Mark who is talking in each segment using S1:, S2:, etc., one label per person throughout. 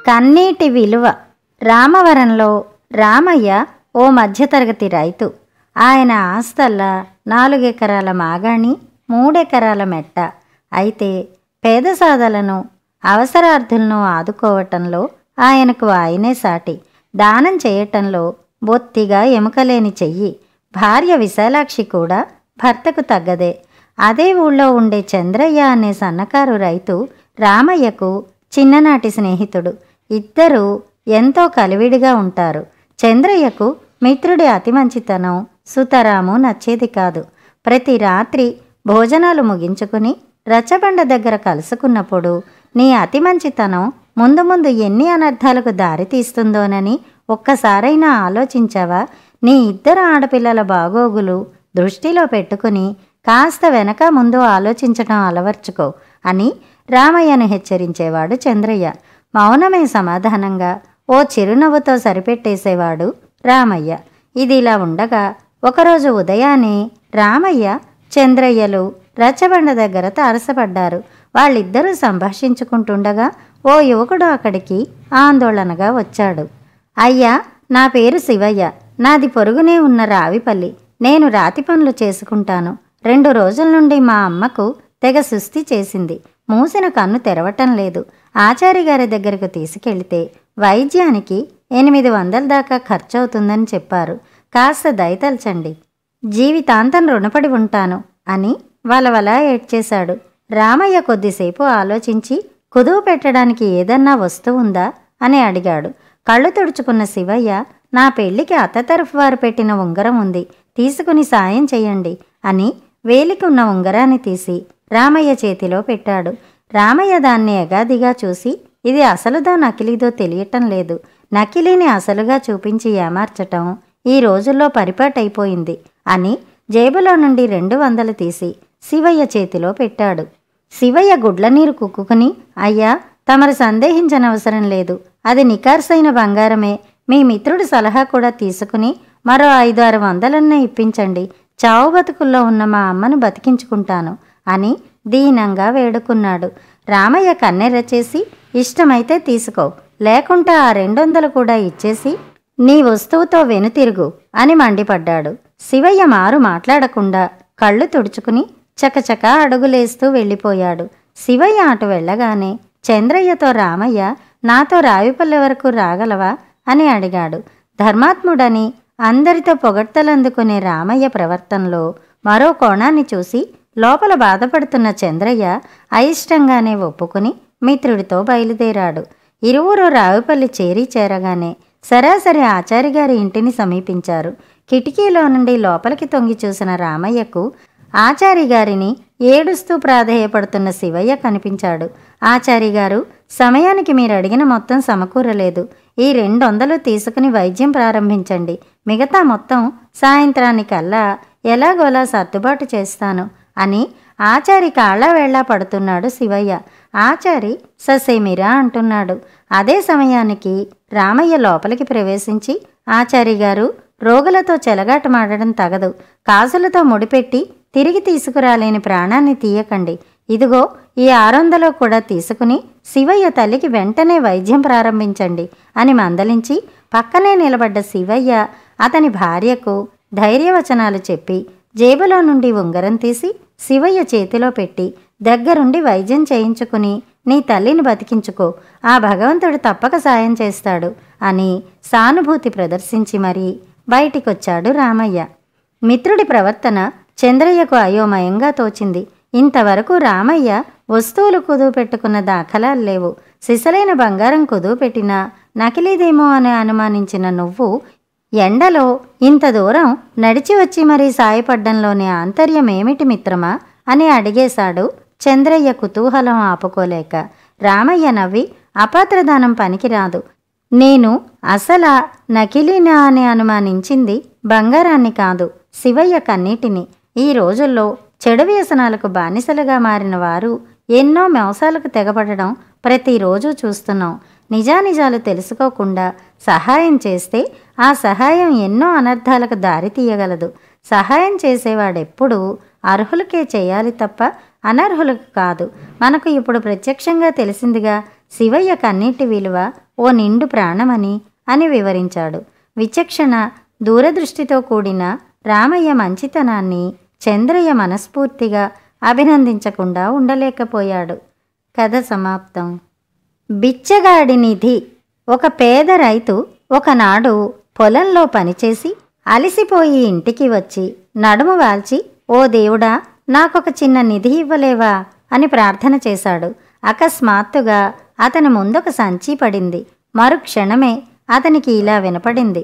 S1: కన్నీటి విలువ. రామవరంలో రామయ్య ఓ మధ్యతరగతి రైతు. ఆయన ఆస్తల్లా 4 ఎకరాల మాగాణి, 3 ఎకరాల మెట్ట. అయితే పేదసాదలను, అవసరార్థులను ఆదుకోవటంలో ఆయనకు ఆయనే సాటి. దానం చేయటంలో బొత్తిగా ఎముకలేని చెయ్యి. భార్య విశాలాక్షి కూడా భర్తకు తగ్గదే. అదే ఊళ్ళో ఉండే చంద్రయ్య అనే సన్నకారు రైతు రామయ్యకు చిన్ననాటి స్నేహితుడు. ఇద్దరూ ఎంతో కలివిడిగా ఉంటారు. చంద్రయ్యకు మిత్రుడి అతి మంచితనం సుతరాము నచ్చేది కాదు. ప్రతి రాత్రి భోజనాలు ముగించుకుని రచ్చబండ దగ్గర కలుసుకున్నప్పుడు నీ అతి మంచితనం ముందు ముందు ఎన్ని అనర్థాలకు దారితీస్తుందోనని ఒక్కసారైనా ఆలోచించావా? నీ 2 ఆడపిల్లల బాగోగులు దృష్టిలో పెట్టుకుని కాస్త వెనక ముందు ఆలోచించటం అలవర్చుకో అని రామయ్యను హెచ్చరించేవాడు చంద్రయ్య. మౌనమే సమాధానంగా ఓ చిరునవ్వుతో సరిపెట్టేసేవాడు రామయ్య. ఇదిలా ఉండగా ఒకరోజు ఉదయాన్నే రామయ్య, చంద్రయ్యలు రచ్చబండ దగ్గర తారసపడ్డారు. వాళ్ళిద్దరూ సంభాషించుకుంటుండగా ఓ యువకుడు అక్కడికి ఆందోళనగా వచ్చాడు. అయ్యా, నా పేరు శివయ్య. నాది పొరుగునే ఉన్న రావిపల్లి. నేను రాతి పనులు చేసుకుంటాను. 2 రోజుల నుండి మా అమ్మకు తెగ సుస్థి చేసింది. మూసిన కన్ను తెరవటం లేదు. ఆచారి గారి దగ్గరకు తీసుకెళ్తే వైద్యానికి 800 దాకా ఖర్చవుతుందని చెప్పారు. కాస్త దయతల్చండి, జీవితాంతం రుణపడి ఉంటాను అని వలవలా ఏడ్చేశాడు. రామయ్య కొద్దిసేపు ఆలోచించి కుదువు పెట్టడానికి ఏదన్నా వస్తువుందా అని అడిగాడు. కళ్ళు తుడుచుకున్న శివయ్య, నా పెళ్లికి అత్త తరఫు వారు పెట్టిన ఉంగరం ఉంది, తీసుకుని సాయం చెయ్యండి అని వేలికి ఉన్న ఉంగరాన్ని తీసి రామయ్య చేతిలో పెట్టాడు. రామయ్య దాన్ని ఎగాదిగా చూసి ఇది అసలుదో నకిలీదో తెలియటం లేదు. నకిలీని అసలుగా చూపించి ఏమార్చటం ఈ రోజుల్లో పరిపాటైపోయింది అని జేబులో నుండి 200 తీసి శివయ్య చేతిలో పెట్టాడు. శివయ్య గుడ్లనీరు కుక్కుని, అయ్యా, తమరు సందేహించనవసరం లేదు. అది నికార్సైన బంగారమే. మీ మిత్రుడి సలహా కూడా తీసుకుని మరో 500-600 ఇప్పించండి. చావు బతుకుల్లో ఉన్న మా అమ్మను బతికించుకుంటాను అని దీనంగా వేడుకున్నాడు. రామయ్య కన్నెర్ర చేసి, ఇష్టమైతే తీసుకో, లేకుంటే ఆ 200 కూడా ఇచ్చేసి నీ వస్తువుతో వెనుతిరుగు అని మండిపడ్డాడు. శివయ్య మారు మాట్లాడకుండా కళ్ళు తుడుచుకుని చకచకా అడుగులేస్తూ వెళ్ళిపోయాడు. శివయ్య అటు వెళ్ళగానే చంద్రయ్యతో రామయ్య, నాతో రావిపల్లె వరకు రాగలవా అని అడిగాడు. ధర్మాత్ముడని అందరితో పొగడ్తలందుకునే రామయ్య ప్రవర్తనలో మరో కోణాన్ని చూసి లోపల బాధపడుతున్న చంద్రయ్య అయిష్టంగానే ఒప్పుకుని మిత్రుడితో బయలుదేరాడు. ఇరువురు రావిపల్లి చేరగానే సరాసరి ఆచారిగారి ఇంటిని సమీపించారు. కిటికీలో నుండి లోపలికి తొంగి చూసిన రామయ్యకు ఆచారిగారిని ఏడుస్తూ ప్రాధేయపడుతున్న శివయ్య కనిపించాడు. ఆచారిగారు, సమయానికి మీరు అడిగిన మొత్తం సమకూరలేదు. ఈ 200 తీసుకుని వైద్యం ప్రారంభించండి. మిగతా మొత్తం సాయంత్రానికల్లా ఎలాగోలా సర్దుబాటు చేస్తాను అని ఆచారి కాళ్ళవేళ్లా పడుతున్నాడు శివయ్య. ఆచారి ససేమిరా అంటున్నాడు. అదే సమయానికి రామయ్య లోపలికి ప్రవేశించి, ఆచారి గారు, రోగులతో చెలగాటమాడడం తగదు. కాసులతో ముడిపెట్టి తిరిగి తీసుకురాలేని ప్రాణాన్ని తీయకండి. ఇదిగో ఈ 600 కూడా తీసుకుని శివయ్య తల్లికి వెంటనే వైద్యం ప్రారంభించండి అని మందలించి పక్కనే నిలబడ్డ శివయ్య అతని భార్యకు ధైర్యవచనాలు చెప్పి జేబులో నుండి ఉంగరం తీసి శివయ్య చేతిలో పెట్టి, దగ్గరుండి వైద్యం చేయించుకుని నీ తల్లిని బతికించుకో, ఆ భగవంతుడు తప్పక సాయం చేస్తాడు అని సానుభూతి ప్రదర్శించి మరీ బయటికొచ్చాడు రామయ్య. మిత్రుడి ప్రవర్తన చంద్రయ్యకు అయోమయంగా తోచింది. ఇంతవరకు రామయ్య వస్తువులు కుదువు పెట్టుకున్న దాఖలాలు లేవు. సిసలైన బంగారం కుదువు పెట్టినా నకిలీదేమో అని అనుమానించిన నువ్వు ఎండలో ఇంత దూరం నడిచి వచ్చి మరీ సాయపడ్డంలోని ఆంతర్యమేమిటి మిత్రమా అని అడిగేశాడు చంద్రయ్య కుతూహలం ఆపుకోలేక. రామయ్య నవ్వి, అపాత్రదానం పనికిరాదు. నేను అసలా నకిలీనా అని అనుమానించింది బంగారాన్ని కాదు, శివయ్య కన్నీటిని. ఈ రోజుల్లో చెడు వ్యసనాలకు బానిసలుగా మారిన వారు ఎన్నో మోసాలకు తెగబడడం ప్రతిరోజు చూస్తున్నాం. నిజానిజాలు తెలుసుకోకుండా సహాయం చేస్తే ఆ సహాయం ఎన్నో అనర్థాలకు దారితీయగలదు. సహాయం చేసేవాడెప్పుడూ అర్హులకే చేయాలి తప్ప అనర్హులకు కాదు. మనకు ఇప్పుడు ప్రత్యక్షంగా తెలిసిందిగా, శివయ్య కన్నీటి విలువ ఓ నిండు ప్రాణమని అని వివరించాడు. విచక్షణ, దూరదృష్టితో కూడిన రామయ్య మంచితనాన్ని చంద్రయ్య మనస్ఫూర్తిగా అభినందించకుండా ఉండలేకపోయాడు. కథ సమాప్తం. బిచ్చగాడి నిధి. ఒక పేద రైతు ఒకనాడు పొలంలో పనిచేసి అలసిపోయి ఇంటికి వచ్చి నడుము వాల్చి, ఓ దేవుడా, నాకొక చిన్న నిధి ఇవ్వలేవా అని ప్రార్థన చేశాడు. అకస్మాత్తుగా అతని ముందొక సంచి పడింది. మరుక్షణమే అతనికి ఇలా వినపడింది: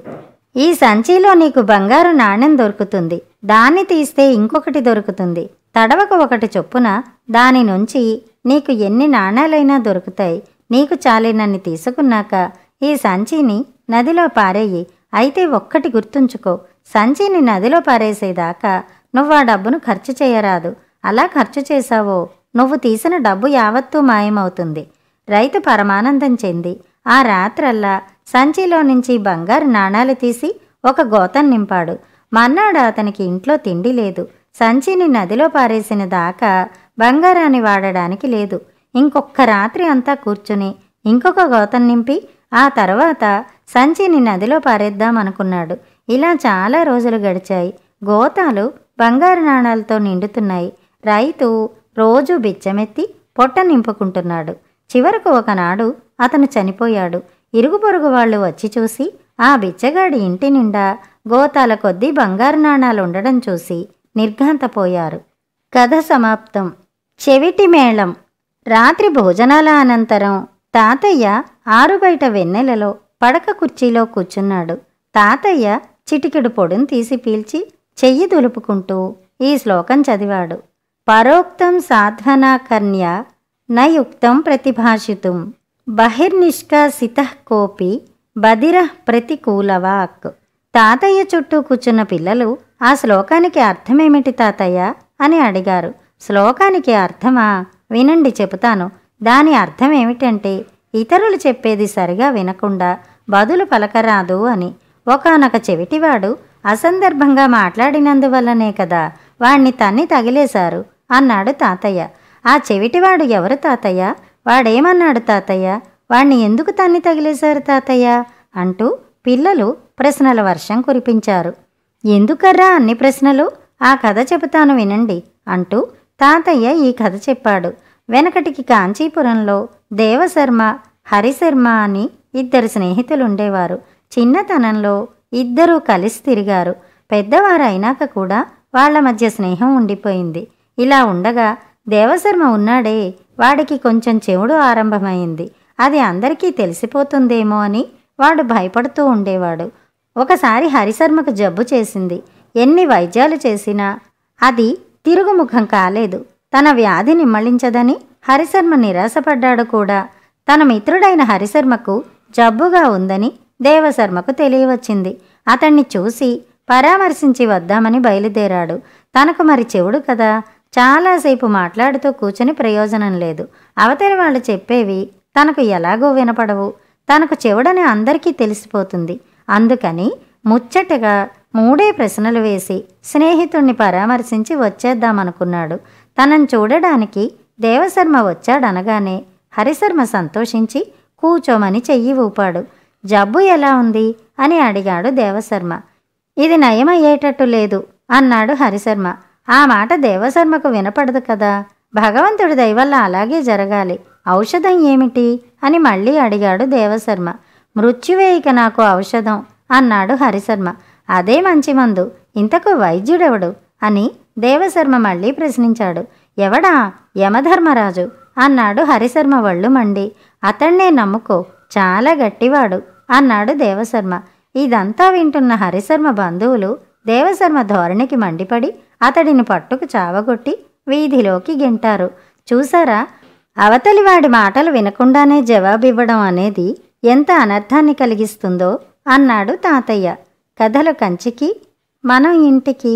S1: ఈ సంచిలో నీకు బంగారు నాణెం దొరుకుతుంది. దాన్ని తీస్తే ఇంకొకటి దొరుకుతుంది. తడవక ఒకటి చొప్పున దాని నుంచి నీకు ఎన్ని నాణేలైనా దొరుకుతాయి. నీకు చాలినన్ని తీసుకున్నాక ఈ సంచిని నదిలో పారేయి. అయితే ఒక్కటి గుర్తుంచుకో, సంచిని నదిలో పారేసేదాకా నువ్వు ఆ డబ్బును ఖర్చు చేయరాదు. అలా ఖర్చు చేశావో నువ్వు తీసిన డబ్బు యావత్తూ మాయమవుతుంది. రైతు పరమానందం చెంది ఆ రాత్రల్లా సంచిలో నుంచి బంగారు నాణాలు తీసి ఒక గోతం నింపాడు. మర్నాడు అతనికి ఇంట్లో తిండి లేదు. సంచిని నదిలో పారేసిన దాకా బంగారాన్ని వాడడానికి లేదు. ఇంకొక్క రాత్రి అంతా కూర్చుని ఇంకొక గోతం నింపి ఆ తర్వాత సంచిని నదిలో పారేద్దామనుకున్నాడు. ఇలా చాలా రోజులు గడిచాయి. గోతాలు బంగారు నాణాలతో నిండుతున్నాయి. రైతు రోజూ బిచ్చమెత్తి పొట్ట నింపుకుంటున్నాడు. చివరకు ఒకనాడు అతను చనిపోయాడు. ఇరుగు పొరుగు వాళ్ళు వచ్చి చూసి ఆ బిచ్చగాడి ఇంటి నిండా గోతాల కొద్దీ బంగారు నాణాలు ఉండడం చూసి నిర్ఘాంతపోయారు. కథ సమాప్తం. చెవిటి మేళం. రాత్రి భోజనాల అనంతరం తాతయ్య ఆరుబయట వెన్నెలలో పడక కుర్చీలో కూర్చున్నాడు. తాతయ్య చిటికెడు పొడును తీసి పీల్చి చెయ్యి దులుపుకుంటూ ఈ శ్లోకం చదివాడు: పరోక్తం సాధ్వనా కన్య నయుక్తం ప్రతిభాషితుం బహిర్నిష్కాసితః కోపి బదిరః ప్రతికూలవాక్. తాతయ్య చుట్టూ కూర్చున్న పిల్లలు ఆ శ్లోకానికి అర్థమేమిటి తాతయ్య అని అడిగారు. శ్లోకానికి అర్థమా? వినండి, చెబుతాను. దాని అర్థం ఏమిటంటే, ఇతరులు చెప్పేది సరిగా వినకుండా బదులు పలకరాదు అని. ఒకానొక చెవిటివాడు అసందర్భంగా మాట్లాడినందువల్లనే కదా వాణ్ణి తన్ని తగిలేశారు అన్నాడు తాతయ్య. ఆ చెవిటివాడు ఎవరు తాతయ్య? వాడేమన్నాడు తాతయ్య? వాణ్ణి ఎందుకు తన్ని తగిలేశారు తాతయ్య అంటూ పిల్లలు ప్రశ్నల వర్షం కురిపించారు. ఎందుకర్రా అన్ని ప్రశ్నలు? ఆ కథ చెబుతాను వినండి అంటూ తాతయ్య ఈ కథ చెప్పాడు. వెనకటికి కాంచీపురంలో దేవశర్మ, హరిశర్మ అని ఇద్దరు స్నేహితులుండేవారు. చిన్నతనంలో ఇద్దరూ కలిసి తిరిగారు. పెద్దవారు అయినాక కూడా వాళ్ల మధ్య స్నేహం ఉండిపోయింది. ఇలా ఉండగా దేవశర్మ ఉన్నాడే, వాడికి కొంచెం చెవుడు ఆరంభమైంది. అది అందరికీ తెలిసిపోతుందేమో అని వాడు భయపడుతూ ఉండేవాడు. ఒకసారి హరిశర్మకు జబ్బు చేసింది. ఎన్ని వైద్యాలు చేసినా అది తిరుగుముఖం కాలేదు. తన వ్యాధి నిమ్మళించదని హరిశర్మ నిరాశపడ్డాడు కూడా. తన మిత్రుడైన హరిశర్మకు జబ్బుగా ఉందని దేవశర్మకు తెలియవచ్చింది. అతన్ని చూసి పరామర్శించి వద్దామని బయలుదేరాడు. తనకు మరి చెవుడు కదా, చాలాసేపు మాట్లాడుతూ కూర్చుని ప్రయోజనం లేదు. అవతలి వాళ్ళు చెప్పేవి తనకు ఎలాగో వినపడవు. తనకు చెవుడని అందరికీ తెలిసిపోతుంది. అందుకని ముచ్చటగా 3 ప్రశ్నలు వేసి స్నేహితుణ్ణి పరామర్శించి వచ్చేద్దామనుకున్నాడు. తనను చూడడానికి దేవశర్మ వచ్చాడనగానే హరిశర్మ సంతోషించి కూచోమని చెయ్యి ఊపాడు. జబ్బు ఎలా ఉంది అని అడిగాడు దేవశర్మ. ఇది నయమయ్యేటట్టు లేదు అన్నాడు హరిశర్మ. ఆ మాట దేవశర్మకు వినపడదు కదా. భగవంతుడి దయవల్ల అలాగే జరగాలి. ఔషధం ఏమిటి అని మళ్ళీ అడిగాడు దేవశర్మ. మృత్యువే ఇక నాకు ఔషధం అన్నాడు హరిశర్మ. అదే మంచి మందు. ఇంతకు వైద్యుడెవడు అని దేవశర్మ మళ్ళీ ప్రశ్నించాడు. ఎవడా? యమధర్మరాజు అన్నాడు హరిశర్మ వళ్ళు మండి. అతన్నే నమ్ముకో, చాలా గట్టివాడు అన్నాడు దేవశర్మ. ఇదంతా వింటున్న హరిశర్మ బంధువులు దేవశర్మ ధోరణికి మండిపడి అతడిని పట్టుకు చావగొట్టి వీధిలోకి గెంటారు. చూసారా, అవతలివాడి మాటలు వినకుండానే జవాబివ్వడం అనేది ఎంత అనర్థాన్ని కలిగిస్తుందో అన్నాడు తాతయ్య. కథలు కంచికి, మనం ఇంటికి.